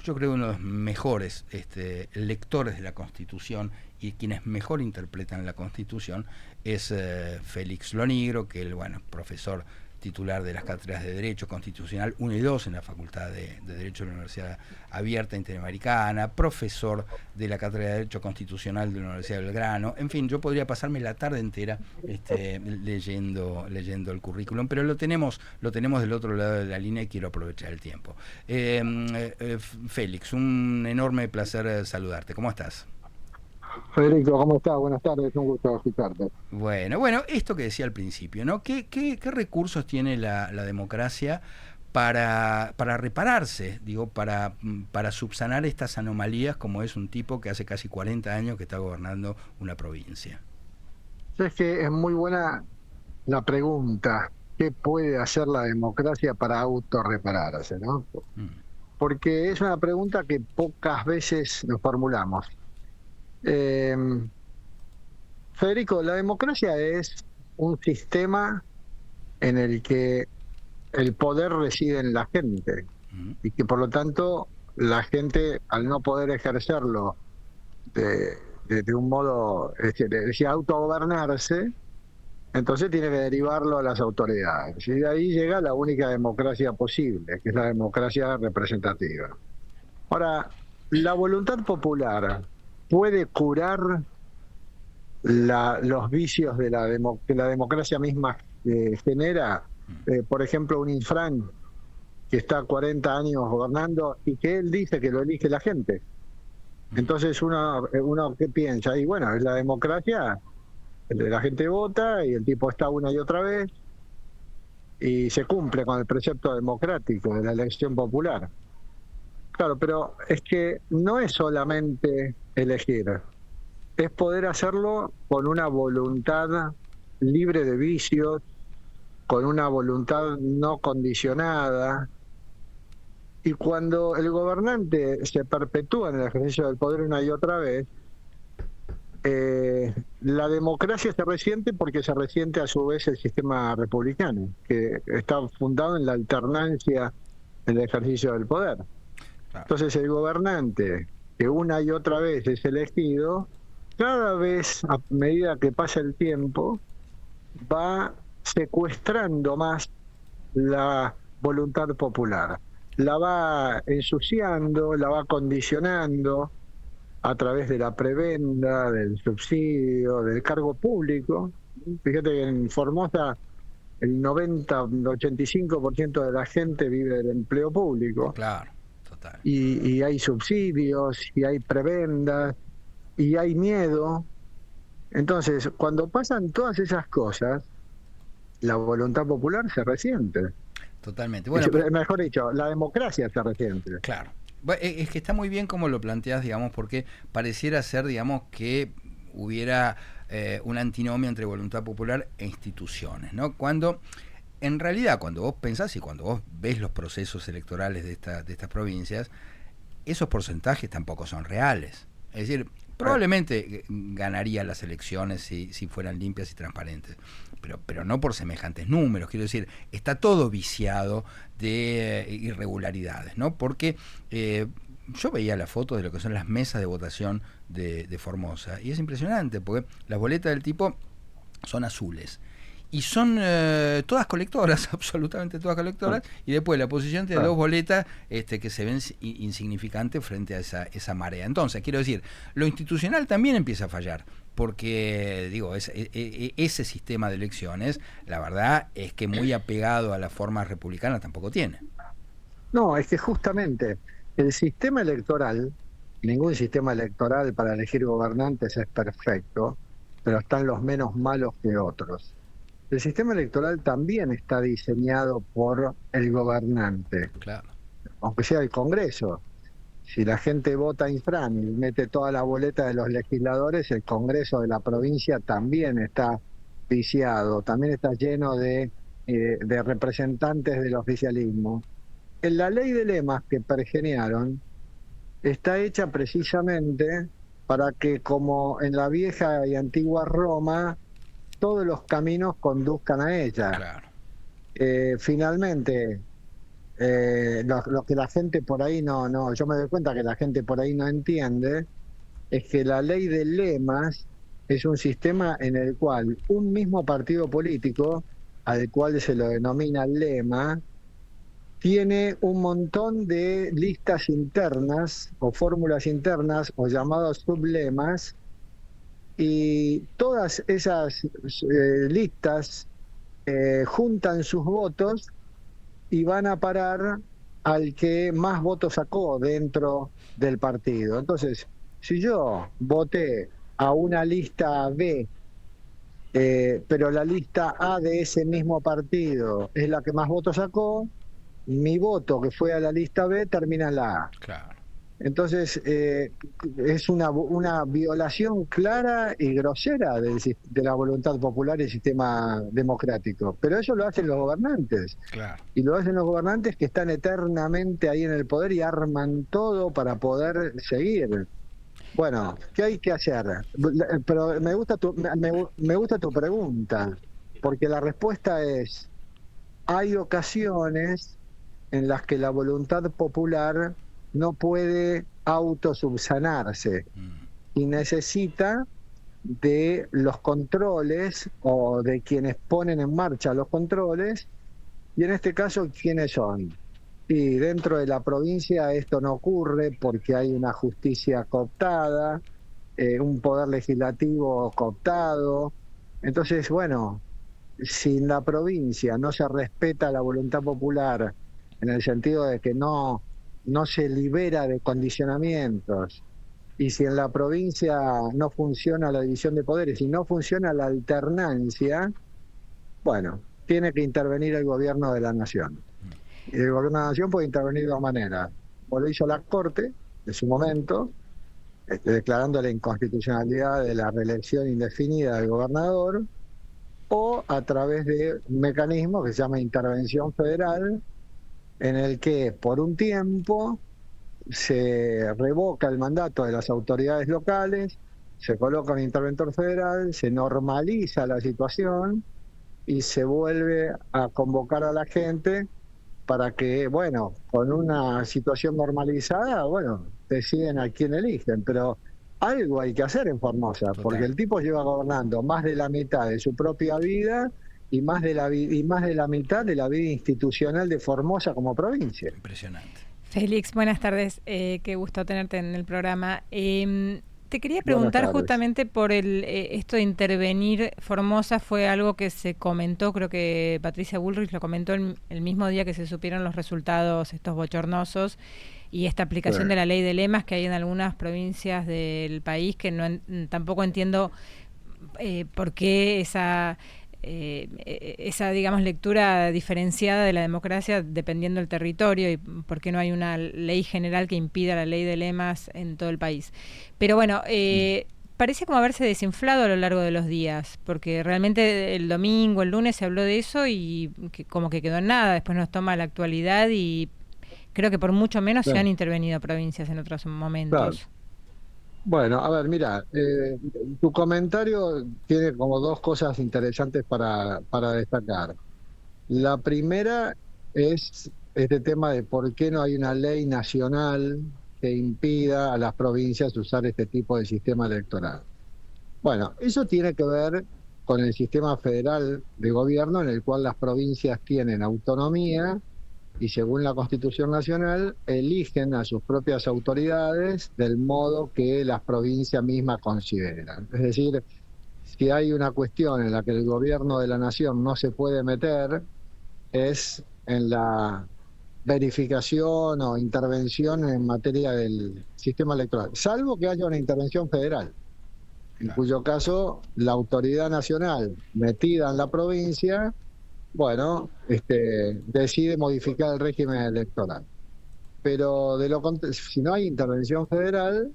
yo creo, uno de los mejores lectores de la Constitución y quienes mejor interpretan la Constitución es Félix Lonigro, que él, bueno, profesor titular de las cátedras de Derecho Constitucional 1 y 2 en la Facultad de Derecho de la Universidad Abierta Interamericana, profesor de la Cátedra de Derecho Constitucional de la Universidad de Belgrano. En fin, yo podría pasarme la tarde entera leyendo el currículum, pero lo tenemos del otro lado de la línea y quiero aprovechar el tiempo. Félix, un enorme placer saludarte. ¿Cómo estás? Federico, ¿cómo estás? Buenas tardes, un gusto escucharte. Bueno, esto que decía al principio, ¿no? ¿Qué recursos tiene la democracia para repararse, digo, para subsanar estas anomalías como es un tipo que hace casi 40 años que está gobernando una provincia? Es que es muy buena la pregunta, ¿qué puede hacer la democracia para autorrepararse, ¿no? Mm. Porque es una pregunta que pocas veces nos formulamos. Eh, Federico, la democracia es un sistema en el que el poder reside en la gente Mm. y que por lo tanto la gente, al no poder ejercerlo de, de un modo, es decir, autogobernarse, entonces tiene que derivarlo a las autoridades. Y de ahí llega la única democracia posible, que es la democracia representativa. Ahora, la voluntad popular puede curar los vicios de que la democracia misma genera. Por ejemplo, un Infran que está 40 años gobernando y que él dice que lo elige la gente. Mm. Entonces uno ¿qué piensa? Y bueno, es la democracia, la gente vota y el tipo está una y otra vez y se cumple con el precepto democrático de la elección popular. Claro, pero es que no es solamente elegir, es poder hacerlo con una voluntad libre de vicios, con una voluntad no condicionada. Y cuando el gobernante se perpetúa en el ejercicio del poder una y otra vez, la democracia se resiente porque se resiente a su vez el sistema republicano, que está fundado en la alternancia en el ejercicio del poder. Claro. Entonces el gobernante, que una y otra vez es elegido, cada vez a medida que pasa el tiempo, va secuestrando más la voluntad popular. La va ensuciando, la va condicionando a través de la prebenda, del subsidio, del cargo público. Fíjate que en Formosa el 85% de la gente vive del empleo público Claro, total. y hay subsidios y hay prebendas y hay miedo. Entonces, cuando pasan todas esas cosas, la voluntad popular se resiente. Totalmente. Bueno, pero Mejor dicho, la democracia se resiente. claro. Es que está muy bien como lo planteas, digamos, porque pareciera ser, digamos, que hubiera una antinomia entre voluntad popular e instituciones, ¿no? Cuando, en realidad, cuando vos pensás y cuando vos ves los procesos electorales de estas provincias, esos porcentajes tampoco son reales. Es decir, probablemente ganaría las elecciones si fueran limpias y transparentes, pero no por semejantes números. Quiero decir, está todo viciado de irregularidades, ¿no? Porque yo veía la foto de lo que son las mesas de votación de Formosa y es impresionante porque las boletas del tipo son azules y son todas colectoras, absolutamente todas colectoras, y después la oposición tiene dos boletas que se ven insignificantes frente a esa marea. Entonces, quiero decir, lo institucional también empieza a fallar, porque, digo, ese sistema de elecciones, la verdad es que muy apegado a la forma republicana tampoco tiene. No, es que justamente el sistema electoral, ningún sistema electoral para elegir gobernantes es perfecto, pero están los menos malos que otros. El sistema electoral también está diseñado por el gobernante, Claro. aunque sea el Congreso. Si la gente vota infran y mete toda la boleta de los legisladores, el Congreso de la provincia también está viciado, también está lleno de representantes del oficialismo. En la ley de lemas que pergeniaron está hecha precisamente para que, como en la vieja y antigua Roma, todos los caminos conduzcan a ella. Claro. Finalmente, lo que la gente por ahí no, yo me doy cuenta que la gente por ahí no entiende, es que la ley de lemas es un sistema en el cual un mismo partido político, al cual se lo denomina lema, tiene un montón de listas internas o fórmulas internas o llamados sublemas, y todas esas listas juntan sus votos y van a parar al que más votos sacó dentro del partido. Entonces, si yo voté a una lista B, pero la lista A de ese mismo partido es la que más votos sacó, mi voto que fue a la lista B termina en la A. Claro. Entonces, es una violación clara y grosera de la voluntad popular y el sistema democrático. Pero eso lo hacen los gobernantes. Claro. Y lo hacen los gobernantes que están eternamente ahí en el poder y arman todo para poder seguir. Bueno, ¿qué hay que hacer? Pero me gusta tu pregunta, porque la respuesta es, hay ocasiones en las que la voluntad popular no puede autosubsanarse y necesita de los controles o de quienes ponen en marcha los controles, y en este caso, ¿quiénes son? Y dentro de la provincia esto no ocurre porque hay una justicia cooptada, un poder legislativo cooptado. Entonces, bueno, si en la provincia no se respeta la voluntad popular, en el sentido de que no se libera de condicionamientos, y si en la provincia no funciona la división de poderes y no funciona la alternancia, bueno, tiene que intervenir el gobierno de la nación. Y el gobierno de la nación puede intervenir de dos maneras. O lo hizo la Corte en su momento, declarando la inconstitucionalidad de la reelección indefinida del gobernador, o a través de un mecanismo que se llama intervención federal, en el que por un tiempo se revoca el mandato de las autoridades locales, se coloca un interventor federal, se normaliza la situación y se vuelve a convocar a la gente para que, bueno, con una situación normalizada, bueno, deciden a quién eligen, pero algo hay que hacer en Formosa. Total. Porque el tipo lleva gobernando más de la mitad de su propia vida y más de la mitad de la vida institucional de Formosa como provincia. Impresionante. Félix, buenas tardes. Qué gusto tenerte en el programa. Te quería preguntar justamente por esto de intervenir. Formosa fue algo que se comentó, creo que Patricia Bullrich lo comentó el mismo día que se supieron los resultados estos bochornosos, y esta aplicación de la ley de lemas que hay en algunas provincias del país, que tampoco entiendo por qué esa digamos lectura diferenciada de la democracia dependiendo del territorio, y por qué no hay una ley general que impida la ley de lemas en todo el país. Pero bueno, parece como haberse desinflado a lo largo de los días, porque realmente el domingo, el lunes se habló de eso y como que quedó en nada. Después nos toma la actualidad y creo que por mucho menos se han intervenido provincias en otros momentos. Claro. Bueno, a ver, mira, tu comentario tiene como dos cosas interesantes para destacar. La primera es este tema de por qué no hay una ley nacional que impida a las provincias usar este tipo de sistema electoral. Bueno, eso tiene que ver con el sistema federal de gobierno, en el cual las provincias tienen autonomía y, según la Constitución Nacional, eligen a sus propias autoridades del modo que las provincias mismas consideran. Es decir, si hay una cuestión en la que el gobierno de la nación no se puede meter, es en la verificación o intervención en materia del sistema electoral, salvo que haya una intervención federal, en cuyo caso la autoridad nacional metida en la provincia, bueno, decide modificar el régimen electoral. Pero si no hay intervención federal,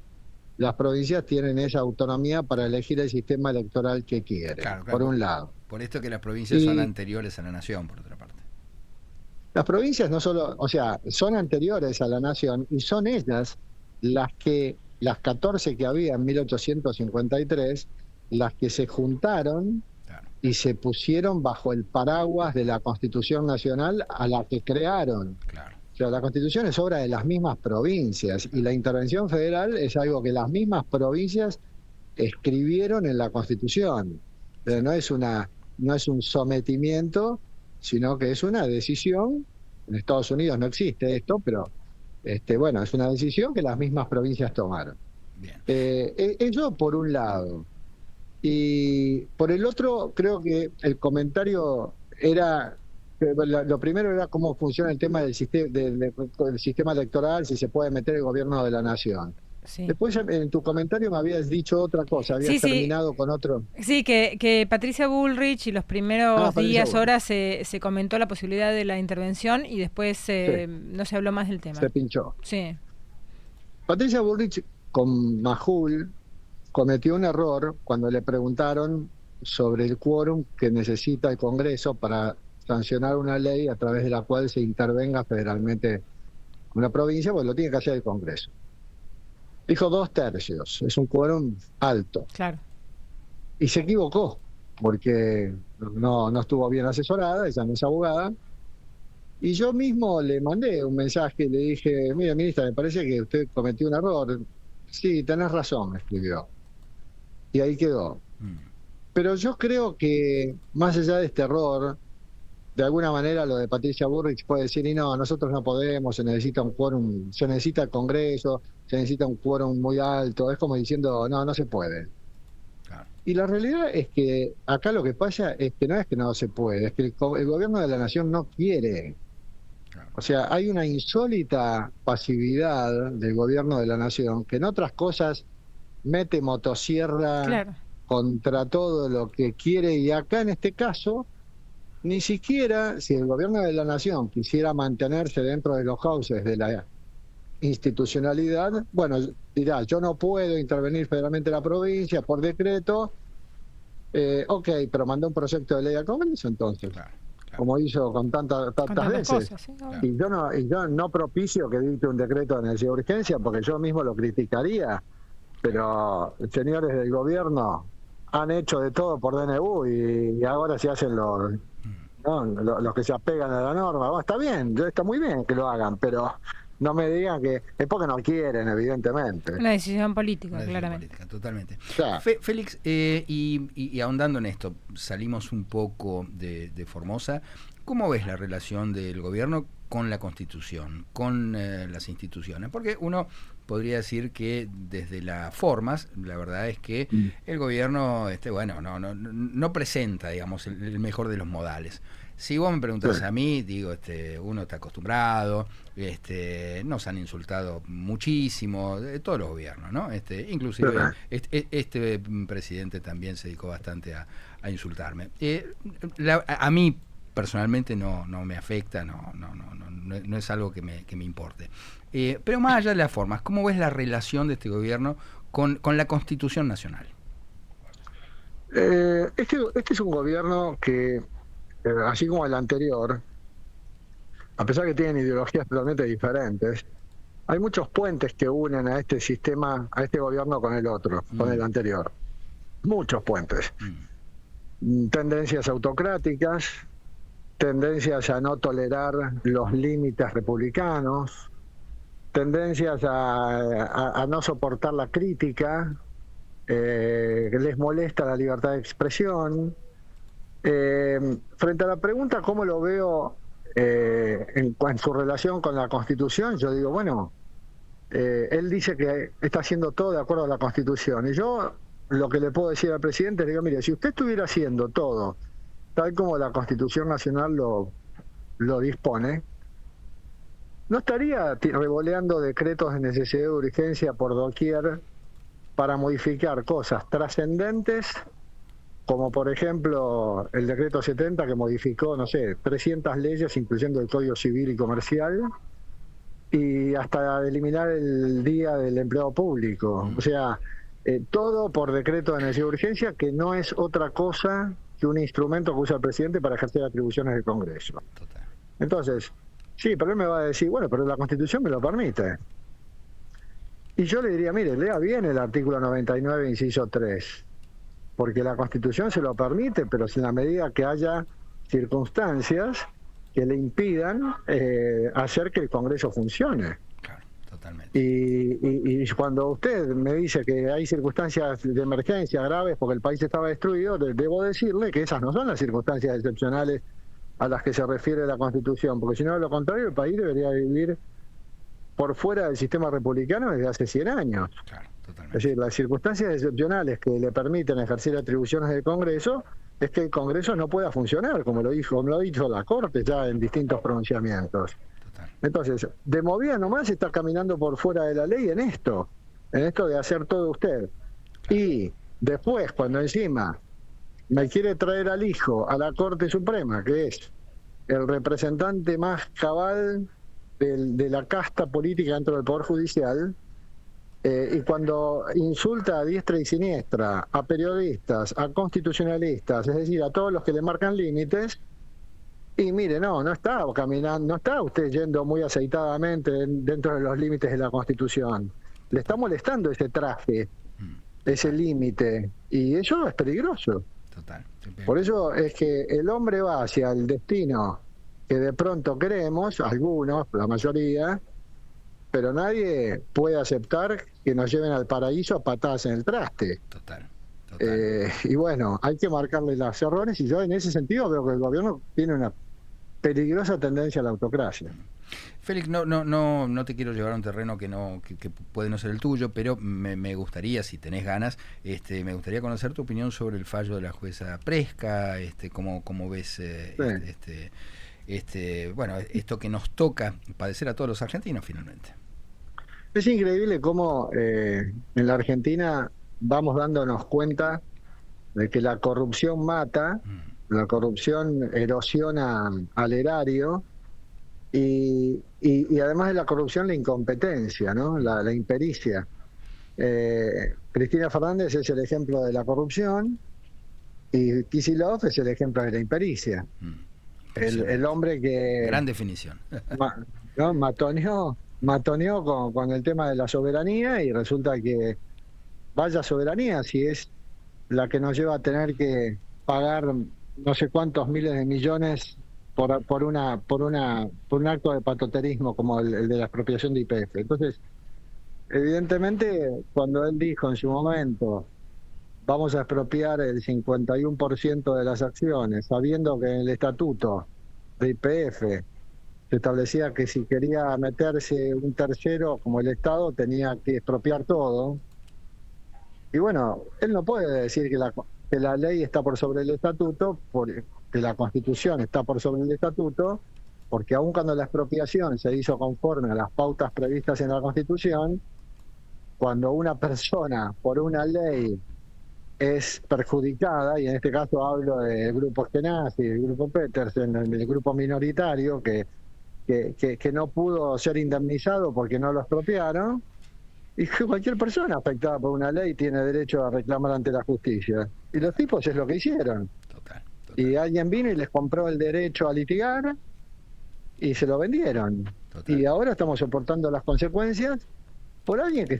las provincias tienen esa autonomía para elegir el sistema electoral que quieren, por un lado. Por esto que las provincias son anteriores a la nación, por otra parte. Las provincias no solo, o sea, son anteriores a la nación, y son ellas las 14 que había en 1853, las que se juntaron y se pusieron bajo el paraguas de la Constitución Nacional a la que crearon. Claro. O sea, la Constitución es obra de las mismas provincias y la intervención federal es algo que las mismas provincias escribieron en la Constitución. Pero no es un sometimiento, sino que es una decisión. En Estados Unidos no existe esto, pero bueno, es una decisión que las mismas provincias tomaron. Bien. Eso por un lado. Y por el otro, creo que el comentario era, lo primero era cómo funciona el tema del sistema electoral, si se puede meter el gobierno de la nación. Sí. Después en tu comentario me habías dicho otra cosa, habías terminado con otro. Sí, que Patricia Bullrich y los primeros días, horas, se comentó la posibilidad de la intervención y después no se habló más del tema. Se pinchó. Sí. Patricia Bullrich con Majul cometió un error cuando le preguntaron sobre el quórum que necesita el Congreso para sancionar una ley a través de la cual se intervenga federalmente una provincia, pues lo tiene que hacer el Congreso. Dijo 2/3, es un quórum alto. Claro. Y se equivocó, porque no estuvo bien asesorada, ella no es abogada. Y yo mismo le mandé un mensaje y le dije, mira, ministra, me parece que usted cometió un error. Sí, tenés razón, me escribió. Y ahí quedó. Pero yo creo que, más allá de este error, de alguna manera lo de Patricia Bullrich puede decir, y no, nosotros no podemos, se necesita un quórum, se necesita el Congreso, se necesita un quórum muy alto, es como diciendo, no se puede. Claro. Y la realidad es que acá lo que pasa es que no se puede, es que el gobierno de la nación no quiere. Claro. O sea, hay una insólita pasividad del gobierno de la nación que en otras cosas mete motosierra contra todo lo que quiere, y acá en este caso ni siquiera, si el gobierno de la nación quisiera mantenerse dentro de los cauces de la institucionalidad, bueno, dirá, yo no puedo intervenir federalmente en la provincia por decreto, ok, pero mandó un proyecto de ley al Congreso entonces, como hizo con tantas veces. Cosas, ¿sí? Y yo no propicio que dicte un decreto de necesidad de urgencia, porque yo mismo lo criticaría, pero señores del gobierno han hecho de todo por DNU y ahora se hacen los que se apegan a la norma. Bueno, está bien, está muy bien que lo hagan, pero no me digan que es porque no quieren, evidentemente. Una decisión política, claramente. Política, totalmente. Claro. Félix, y ahondando en esto, salimos un poco de Formosa. ¿Cómo ves la relación del gobierno con la Constitución, con las instituciones? Porque uno podría decir que desde las formas, la verdad es que el gobierno no presenta, digamos, el mejor de los modales. Si vos me preguntás a mí, digo, uno está acostumbrado, nos han insultado muchísimo, todos los gobiernos, ¿no? Inclusive este presidente también se dedicó bastante a insultarme. A mí personalmente no me afecta, no es algo que me importe. Pero más allá de las formas, ¿cómo ves la relación de este gobierno con la Constitución Nacional? Este es un gobierno que, así como el anterior, a pesar que tienen ideologías totalmente diferentes, hay muchos puentes que unen a este sistema, a este gobierno con el otro, con el anterior. Muchos puentes. Tendencias autocráticas, tendencias a no tolerar los límites republicanos, tendencias a no soportar la crítica, que les molesta la libertad de expresión. Frente a la pregunta cómo lo veo en su relación con la Constitución, yo digo, bueno, él dice que está haciendo todo de acuerdo a la Constitución, y yo lo que le puedo decir al presidente, le digo, mire, si usted estuviera haciendo todo tal como la Constitución Nacional lo dispone, no estaría revoleando decretos de necesidad de urgencia por doquier para modificar cosas trascendentes, como por ejemplo el decreto 70 que modificó, 300 leyes, incluyendo el Código Civil y Comercial, y hasta eliminar el Día del Empleado Público. O sea, todo por decreto de necesidad de urgencia, que no es otra cosa que un instrumento que usa el presidente para ejercer atribuciones del Congreso. Total. Entonces, sí, pero él me va a decir, bueno, pero la Constitución me lo permite. Y yo le diría, mire, lea bien el artículo 99, inciso 3. porque la Constitución se lo permite, pero en la medida que haya circunstancias que le impidan hacer que el Congreso funcione. Claro, totalmente. Y cuando usted me dice que hay circunstancias de emergencia graves porque el país estaba destruido, debo decirle que esas no son las circunstancias excepcionales a las que se refiere la Constitución, porque si no, de lo contrario, el país debería vivir por fuera del sistema republicano desde hace 100 años. Claro, totalmente. Es decir, las circunstancias excepcionales que le permiten ejercer atribuciones del Congreso es que el Congreso no pueda funcionar, como lo ha dicho la Corte ya en distintos pronunciamientos. Total. Entonces, de movida nomás está caminando por fuera de la ley en esto de hacer todo usted. Y después, cuando encima me quiere traer al hijo a la Corte Suprema, que es el representante más cabal de la casta política dentro del Poder Judicial, y cuando insulta a diestra y siniestra a periodistas, a constitucionalistas, es decir, a todos los que le marcan límites, y mire, no está caminando, no está usted yendo muy aceitadamente dentro de los límites de la Constitución. Le está molestando ese traje, ese límite, y eso es peligroso. Total. Por eso es que el hombre va hacia el destino que de pronto queremos, algunos, la mayoría, pero nadie puede aceptar que nos lleven al paraíso a patadas en el traste. Total. Y bueno, hay que marcarle los errores, y yo en ese sentido creo que el gobierno tiene una peligrosa tendencia a la autocracia. Félix, no te quiero llevar a un terreno que puede no ser el tuyo, pero me gustaría, si tenés ganas, me gustaría conocer tu opinión sobre el fallo de la jueza Presca, cómo ves bueno, esto que nos toca padecer a todos los argentinos finalmente. Es increíble cómo en la Argentina vamos dándonos cuenta de que la corrupción mata, la corrupción erosiona al erario, y además de la corrupción, la incompetencia, ¿no? La impericia. Cristina Fernández es el ejemplo de la corrupción y Kicillof es el ejemplo de la impericia. El hombre que... Gran definición. ¿no? Matoneó con el tema de la soberanía, y resulta que vaya soberanía si es la que nos lleva a tener que pagar no sé cuántos miles de millones por un acto de patoterismo como el de la expropiación de YPF. Entonces, evidentemente, cuando él dijo en su momento vamos a expropiar el 51% de las acciones, sabiendo que en el estatuto de YPF se establecía que si quería meterse un tercero como el Estado tenía que expropiar todo. Y bueno, él no puede decir que la ley está por sobre el estatuto, que la Constitución está por sobre el estatuto, porque aun cuando la expropiación se hizo conforme a las pautas previstas en la Constitución, cuando una persona por una ley es perjudicada, y en este caso hablo del grupo Skenazy, del grupo Petersen, del grupo minoritario que no pudo ser indemnizado porque no lo expropiaron, y que cualquier persona afectada por una ley tiene derecho a reclamar ante la justicia. Y los tipos es lo que hicieron. Total. Y alguien vino y les compró el derecho a litigar y se lo vendieron. Total. Y ahora estamos soportando las consecuencias por alguien que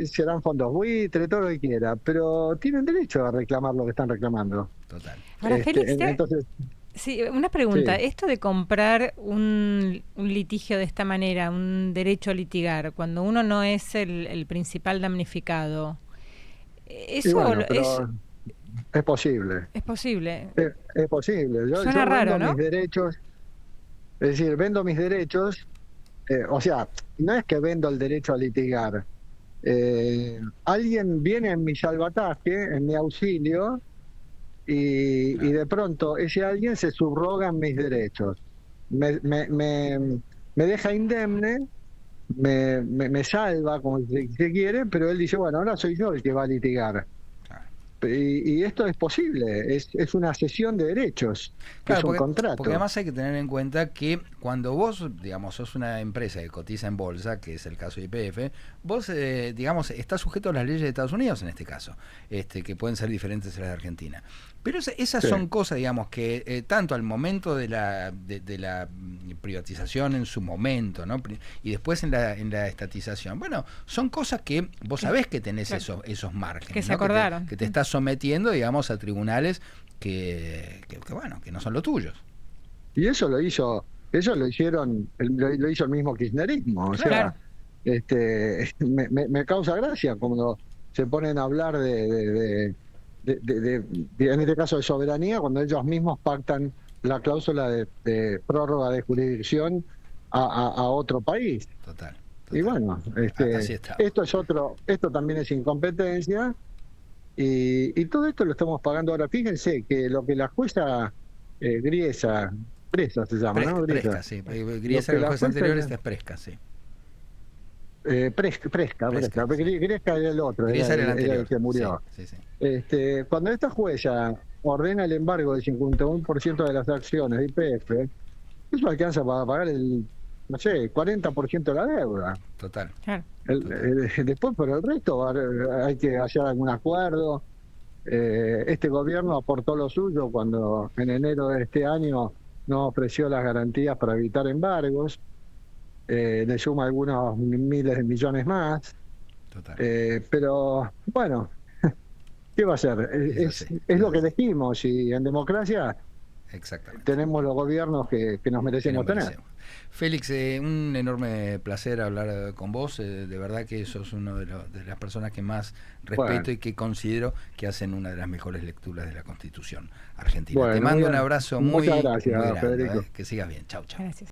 serán fondos buitre, todo lo que quiera, pero tienen derecho a reclamar lo que están reclamando. Total. Ahora, Félix, entonces, sí, una pregunta. Sí. Esto de comprar un litigio de esta manera, un derecho a litigar, cuando uno no es el principal damnificado, eso bueno, es posible. es posible. Es posible. Yo raro, vendo ¿no? mis derechos, es decir, vendo mis derechos, o sea, no es que vendo el derecho a litigar. Alguien viene en mi salvataje, en mi auxilio, y de pronto ese alguien se subroga en mis derechos. Me deja indemne, me salva, como se quiere, pero él dice, bueno, ahora soy yo el que va a litigar. Y esto es posible, es una cesión de derechos, claro, es un contrato. Porque además hay que tener en cuenta que cuando vos, digamos, sos una empresa que cotiza en bolsa, que es el caso de YPF, vos, digamos, estás sujeto a las leyes de Estados Unidos en este caso, que pueden ser diferentes a las de Argentina. Pero esas Sí. son cosas, digamos, que tanto al momento de la privatización en su momento, ¿no? Y después en la estatización, bueno, son cosas que vos sabés que tenés claro, esos márgenes, que se ¿no? acordaron. Que te estás sometiendo, digamos, a tribunales que bueno, que no son los tuyos. Y eso lo hicieron, lo hizo el mismo kirchnerismo. O Claro. sea, me causa gracia cuando se ponen a hablar en este caso de soberanía, cuando ellos mismos pactan la cláusula de prórroga de jurisdicción a otro país. Total. Y bueno, Así está. esto también es incompetencia, y todo esto lo estamos pagando ahora. Fíjense que lo que la jueza Presa se llama, ¿no? Presca, sí. Griesa, el juez anterior, este es Presca, sí. Presca. Presca, sí. Griesa era el otro, Griesa era el anterior, el que murió. Sí. Cuando esta jueza ordena el embargo del 51% de las acciones de YPF, eso alcanza para pagar el, no sé, 40% de la deuda. Total. Después, por el resto, hay que hacer algún acuerdo. Este gobierno aportó lo suyo cuando en enero de este año no ofreció las garantías para evitar embargos. Le suma algunos miles de millones más. Total. Pero bueno, ¿qué va a ser? Es lo que elegimos, y en democracia tenemos los gobiernos que nos merecemos tener. Félix, un enorme placer hablar con vos. De verdad que sos uno de las personas que más respeto y que considero que hacen una de las mejores lecturas de la Constitución argentina. Te mando un abrazo muy grande. Federico. Que sigas bien. Chau. Gracias.